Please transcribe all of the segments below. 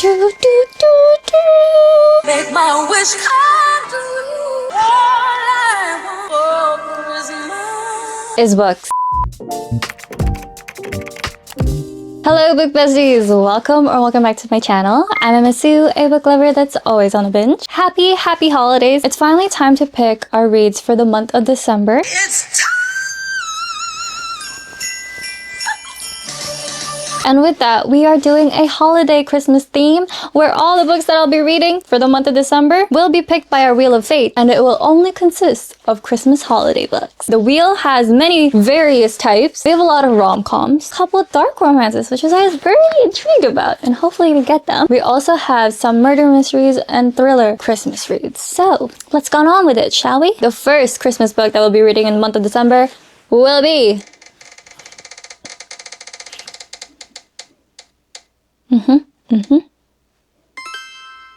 Do, do, do, do. Make my wish come true. All I want for Christmas Is books. Hello book besties! Welcome back to my channel. I'm Emasu, a book lover that's always on a binge. Happy holidays! It's finally time to pick our reads for the month of December. It's time. And with that, we are doing a holiday Christmas theme where all the books that I'll be reading for the month of December will be picked by our Wheel of Fate, and it will only consist of Christmas holiday books. The wheel has many various types. We have a lot of rom-coms, a couple of dark romances, which I was very intrigued about, and hopefully we get them. We also have some murder mysteries and thriller Christmas reads. So let's get on with it, shall we? The first Christmas book that we'll be reading in the month of December will be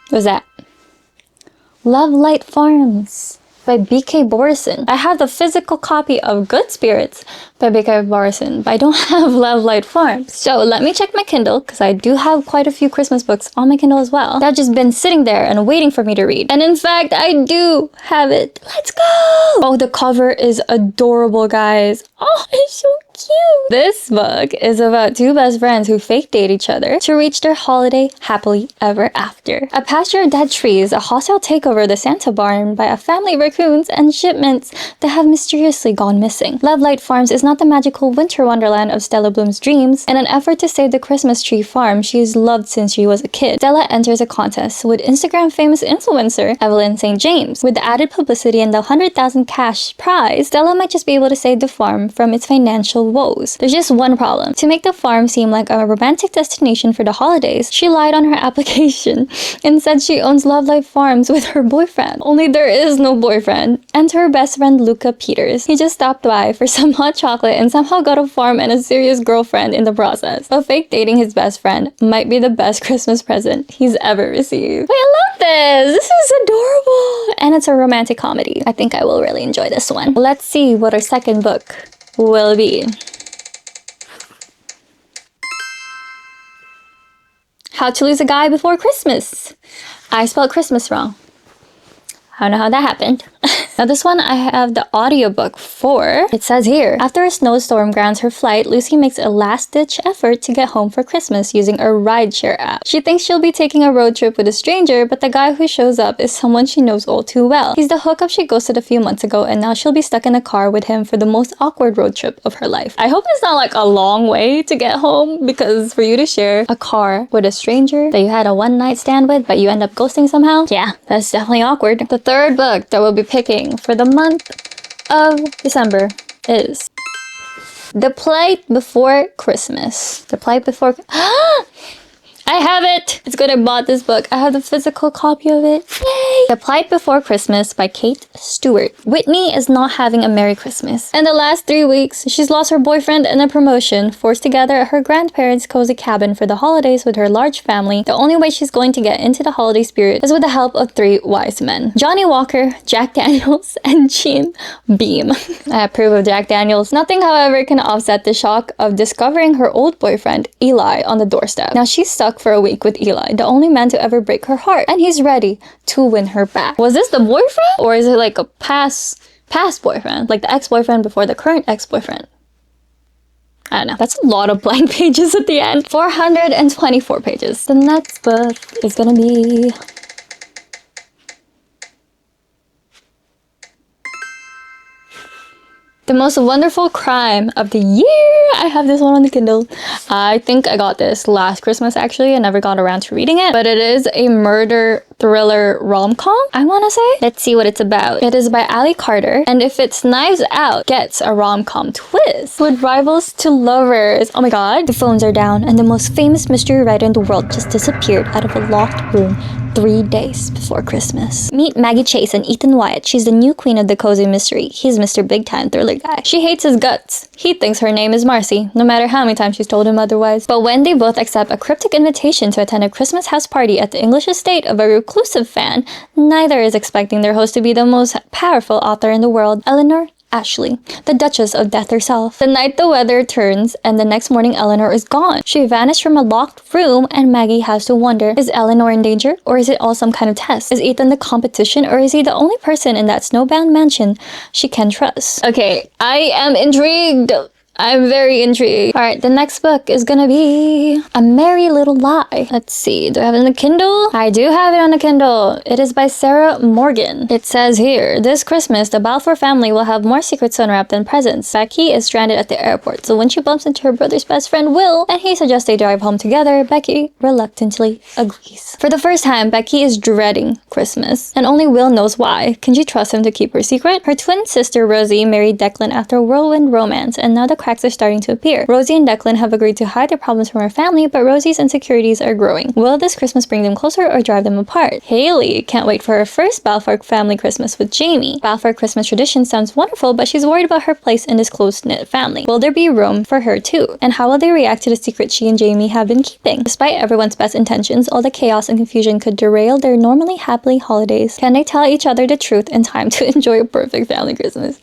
What's that? Love Light Farms by B.K. Borison. I have the physical copy of Good Spirits by B.K. Borison, but I don't have Love Light Farms. So let me check my Kindle, because I do have quite a few Christmas books on my Kindle as well. That's just been sitting there and waiting for me to read. And in fact, I do have it. Let's go! Oh, the cover is adorable, guys. Oh, it's so cute. This book is about two best friends who fake date each other to reach their holiday happily ever after. A pasture of dead trees, a hostile takeover of the Santa barn by a family of raccoons, and shipments that have mysteriously gone missing. Love Light Farms is not the magical winter wonderland of Stella Bloom's dreams. In an effort to save the Christmas tree farm she has loved since she was a kid, Stella enters a contest with Instagram famous influencer Evelyn St. James. With the added publicity and the 100,000 cash prize, Stella might just be able to save the farm from its financial woes. There's just one problem. To make the farm seem like a romantic destination for the holidays, she lied on her application and said she owns Love Light Farms with her boyfriend. Only there is no boyfriend. Enter her best friend Luca Peters. He just stopped by for some hot chocolate and somehow got a farm and a serious girlfriend in the process. But fake dating his best friend might be the best Christmas present he's ever received. Wait, I love this! This is adorable! And it's a romantic comedy. I think I will really enjoy this one. Let's see what our second book will be. How to Lose a Guy Before Christmas. I spelled Christmas wrong. I don't know how that happened. Now this one I have the audiobook for. It says here, after a snowstorm grounds her flight, Lucy makes a last-ditch effort to get home for Christmas using a rideshare app. She thinks she'll be taking a road trip with a stranger, but the guy who shows up is someone she knows all too well. He's the hookup she ghosted a few months ago, and now she'll be stuck in a car with him for the most awkward road trip of her life. I hope it's not like a long way to get home, because for you to share a car with a stranger that you had a one-night stand with, but you end up ghosting somehow, yeah, that's definitely awkward. The third book that we'll be picking for the month of December is The Plight Before Christmas. The Plight Before... I have it! It's good I bought this book. I have the physical copy of it. Yay! The Plight Before Christmas by Kate Stewart. Whitney is not having a Merry Christmas. In the last 3 weeks, she's lost her boyfriend and a promotion, forced together at her grandparents' cozy cabin for the holidays with her large family. The only way she's going to get into the holiday spirit is with the help of 3 wise men. Johnny Walker, Jack Daniels, and Jim Beam. I approve of Jack Daniels. Nothing, however, can offset the shock of discovering her old boyfriend, Eli, on the doorstep. Now she's stuck for a week with Eli, the only man to ever break her heart, and he's ready to win her back. Was this the boyfriend? Or is it like a past boyfriend? Like the ex-boyfriend before the current ex-boyfriend? I don't know. That's a lot of blank pages at the end. 424 pages. The next book is gonna be... The Most Wonderful Crime of the Year. I have this one on the Kindle. I think I got this last Christmas, actually. I never got around to reading it, but it is a murder thriller rom-com, I want to say. Let's see what it's about. It is by Ali Carter, and if it's Knives Out gets a rom-com twist with rivals to lovers. Oh my god. The phones are down, and the most famous mystery writer in the world just disappeared out of a locked room 3 days before Christmas. Meet Maggie Chase and Ethan Wyatt. She's the new queen of the cozy mystery. He's Mr. Big Time Thriller guy. She hates his guts. He thinks her name is Marcy, no matter how many times she's told him otherwise. But when they both accept a cryptic invitation to attend a Christmas house party at the English estate of a reclusive fan, neither is expecting their host to be the most powerful author in the world, Eleanor Ashley, the Duchess of Death herself. The night the weather turns and the next morning Eleanor is gone. She vanished from a locked room and Maggie has to wonder, is Eleanor in danger or is it all some kind of test? Is Ethan the competition or is he the only person in that snowbound mansion she can trust? Okay, I am intrigued. I'm very intrigued. Alright, the next book is gonna be A Merry Little Lie. Let's see, do I have it on the Kindle? I do have it on the Kindle. It is by Sarah Morgan. It says here, this Christmas, the Balfour family will have more secrets unwrapped than presents. Becky is stranded at the airport, so when she bumps into her brother's best friend Will, and he suggests they drive home together, Becky reluctantly agrees. For the first time, Becky is dreading Christmas, and only Will knows why. Can she trust him to keep her secret? Her twin sister Rosie married Declan after a whirlwind romance, and now the cracks are starting to appear. Rosie and Declan have agreed to hide their problems from her family, but Rosie's insecurities are growing. Will this Christmas bring them closer or drive them apart? Haley can't wait for her first Balfour family Christmas with Jamie. Balfour Christmas tradition sounds wonderful, but she's worried about her place in this close-knit family. Will there be room for her too? And how will they react to the secret she and Jamie have been keeping? Despite everyone's best intentions, all the chaos and confusion could derail their normally happy holidays. Can they tell each other the truth in time to enjoy a perfect family Christmas?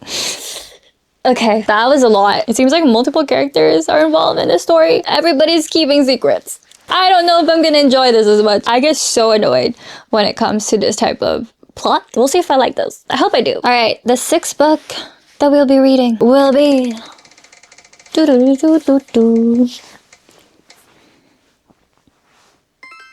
Okay, that was a lot. It seems like multiple characters are involved in this story. Everybody's keeping secrets. I don't know if I'm gonna enjoy this as much. I get so annoyed when it comes to this type of plot. We'll see if I like this. I hope I do. Alright, the sixth book that we'll be reading will be...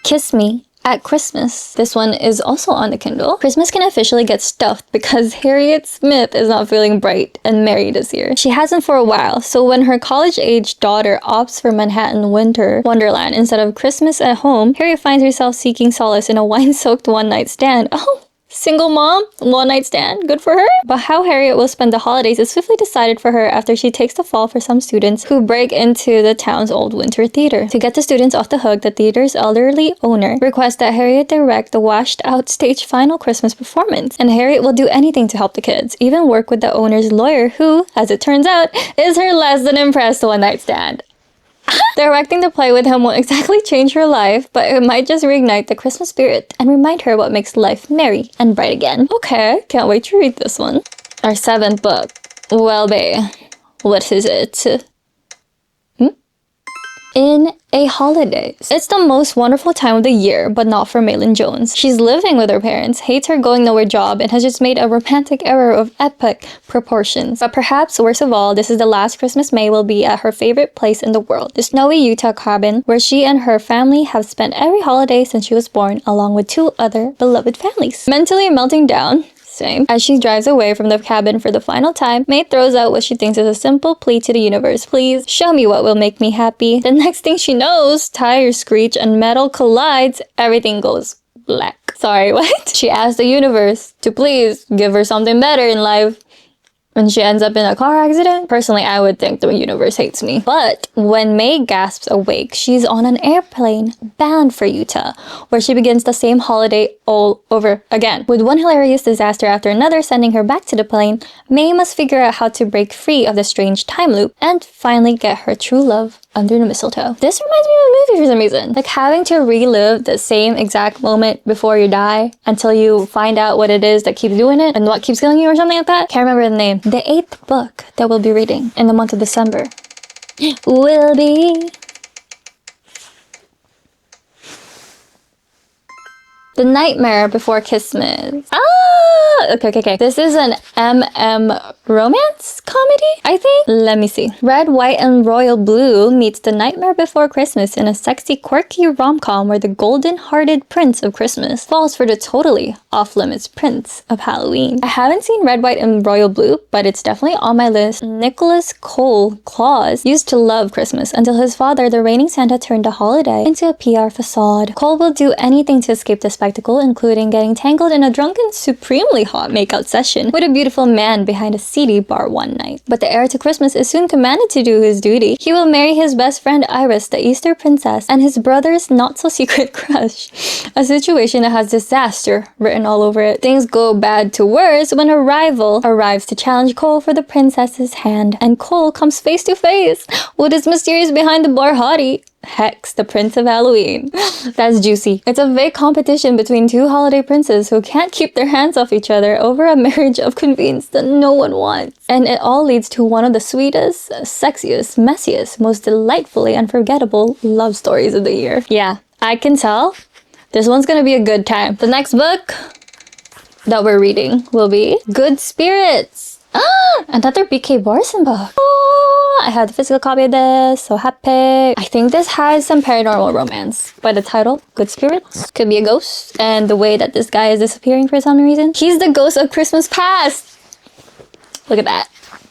Kiss Me at Christmas. This one is also on the Kindle. Christmas can officially get stuffed because Harriet Smith is not feeling bright and merry this year. She hasn't for a while, so when her college-age daughter opts for Manhattan winter wonderland instead of Christmas at home, Harriet finds herself seeking solace in a wine-soaked one-night stand. Oh! Single mom, one-night stand, good for her. But how Harriet will spend the holidays is swiftly decided for her after she takes the fall for some students who break into the town's old winter theater. To get the students off the hook, the theater's elderly owner requests that Harriet direct the washed-out stage final Christmas performance. And Harriet will do anything to help the kids, even work with the owner's lawyer who, as it turns out, is her less than impressed one-night stand. Directing the play with him won't exactly change her life, but it might just reignite the Christmas spirit and remind her what makes life merry and bright again. Okay, can't wait to read this one. Our seventh book will be... what is it? In a Holidays. It's the most wonderful time of the year, but not for Malin Jones. She's living with her parents, hates her going nowhere job, and has just made a romantic error of epic proportions. But perhaps worst of all, this is the last Christmas May will be at her favorite place in the world, the snowy Utah cabin, where she and her family have spent every holiday since she was born, along with 2 other beloved families. Mentally melting down, same. As she drives away from the cabin for the final time, May throws out what she thinks is a simple plea to the universe. Please, show me what will make me happy. The next thing she knows, tires screech and metal collides. Everything goes black. Sorry, what? She asks the universe to please give her something better in life. When she ends up in a car accident, personally, I would think the universe hates me. But when May gasps awake, she's on an airplane bound for Utah, where she begins the same holiday all over again. With one hilarious disaster after another sending her back to the plane, May must figure out how to break free of the strange time loop and finally get her true love under the mistletoe. This reminds me of a movie for some reason. Like having to relive the same exact moment before you die until you find out what it is that keeps doing it and what keeps killing you or something like that. Can't remember the name. The 8th book that we'll be reading in the month of December will be The Nightmare Before Christmas. Okay. This is an romance comedy, I think? Let me see. Red, White, and Royal Blue meets The Nightmare Before Christmas in a sexy, quirky rom-com where the golden-hearted prince of Christmas falls for the totally off-limits prince of Halloween. I haven't seen Red, White, and Royal Blue, but it's definitely on my list. Nicholas Cole Claus used to love Christmas until his father, the reigning Santa, turned the holiday into a PR facade. Cole will do anything to escape the spectacle, including getting tangled in a drunken, supremely hot makeout session with a beautiful man behind a seedy bar one night. But the heir to Christmas is soon commanded to do his duty. He will marry his best friend Iris, the Easter princess, and his brother's not-so-secret crush. A situation that has disaster written all over it. Things go bad to worse when a rival arrives to challenge Cole for the princess's hand, and Cole comes face to face with his mysterious behind-the-bar hottie. Hex, the Prince of Halloween. That's juicy. It's a vague competition between two holiday princes who can't keep their hands off each other over a marriage of convenience that no one wants. And it all leads to one of the sweetest, sexiest, messiest, most delightfully unforgettable love stories of the year. Yeah, I can tell this one's gonna be a good time. The next book that we're reading will be Good Spirits. Another BK Borson book. Oh, I have the physical copy of this, so happy. I think this has some paranormal romance by the title, Good Spirits. Could be a ghost, and the way that this guy is disappearing for some reason. He's the ghost of Christmas past. Look at that.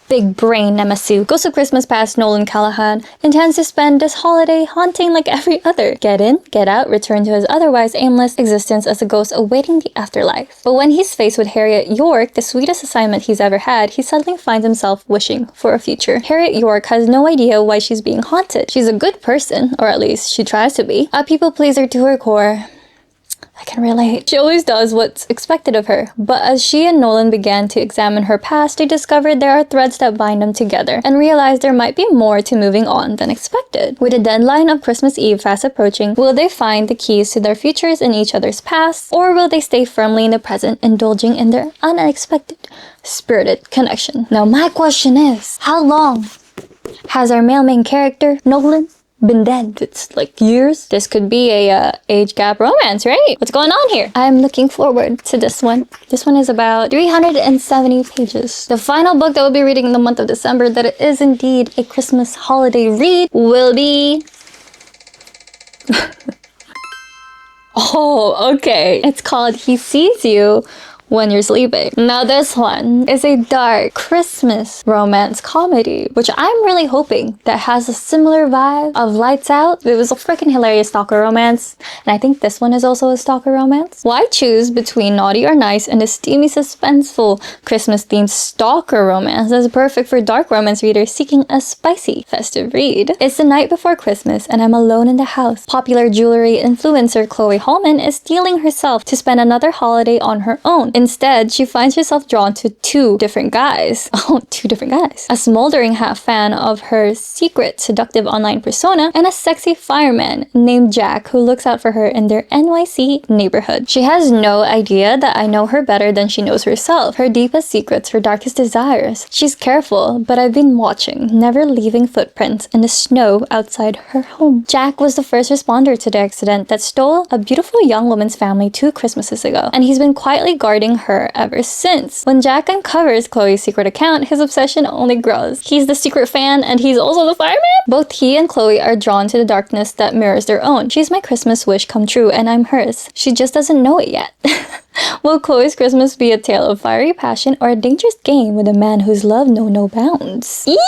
Big brain Nemasu. Ghost of Christmas past Nolan Callahan intends to spend this holiday haunting like every other. Get in, get out, return to his otherwise aimless existence as a ghost awaiting the afterlife. But when he's faced with Harriet York, the sweetest assignment he's ever had, he suddenly finds himself wishing for a future. Harriet York has no idea why she's being haunted. She's a good person, or at least she tries to be. A people pleaser to her core. I can relate. She always does what's expected of her, but as she and Nolan began to examine her past, they discovered there are threads that bind them together and realized there might be more to moving on than expected. With the deadline of Christmas Eve fast approaching, will they find the keys to their futures in each other's past, or will they stay firmly in the present, indulging in their unexpected, spirited connection? Now my question is, how long has our male main character, Nolan, been dead? It's like years. This could be a age gap romance, right? What's going on here? I'm looking forward to this one. This one is about 370 pages. The final book that we'll be reading in the month of December that it is indeed a Christmas holiday read will be... Oh, okay. It's called He Sees You When You're Sleeping. Now this one is a dark Christmas romance comedy, which I'm really hoping that has a similar vibe of Lights Out. It was a freaking hilarious stalker romance, and I think this one is also a stalker romance. Why choose between Naughty or Nice and the steamy, suspenseful Christmas-themed stalker romance that's perfect for dark romance readers seeking a spicy, festive read? It's the night before Christmas, and I'm alone in the house. Popular jewelry influencer Chloe Holman is steeling herself to spend another holiday on her own. Instead, she finds herself drawn to two different guys. Oh, two different guys. A smoldering half fan of her secret seductive online persona, and a sexy fireman named Jack who looks out for her in their NYC neighborhood. She has no idea that I know her better than she knows herself. Her deepest secrets, her darkest desires. She's careful, but I've been watching, never leaving footprints in the snow outside her home. Jack was the first responder to the accident that stole a beautiful young woman's family 2 Christmases ago, and he's been quietly guarding her ever since. When Jack uncovers Chloe's secret account, his obsession only grows. He's the secret fan and he's also the fireman? Both he and Chloe are drawn to the darkness that mirrors their own. She's my Christmas wish come true and I'm hers. She just doesn't know it yet. Will Chloe's Christmas be a tale of fiery passion or a dangerous game with a man whose love knows no bounds? Eee!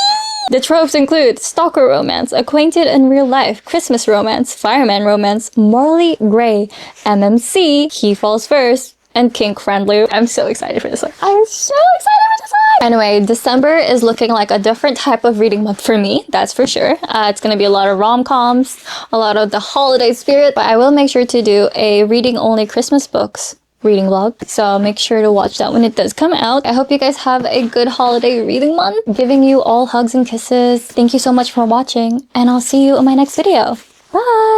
The tropes include stalker romance, acquainted in real life, Christmas romance, fireman romance, morally gray, MMC, he falls first, and kink friendly. I'm so excited for this one. I'm so excited for this one! Anyway, December is looking like a different type of reading month for me, that's for sure. It's gonna be a lot of rom-coms, a lot of the holiday spirit, but I will make sure to do a reading-only Christmas books reading vlog, so make sure to watch that when it does come out. I hope you guys have a good holiday reading month. Giving you all hugs and kisses. Thank you so much for watching, and I'll see you in my next video. Bye!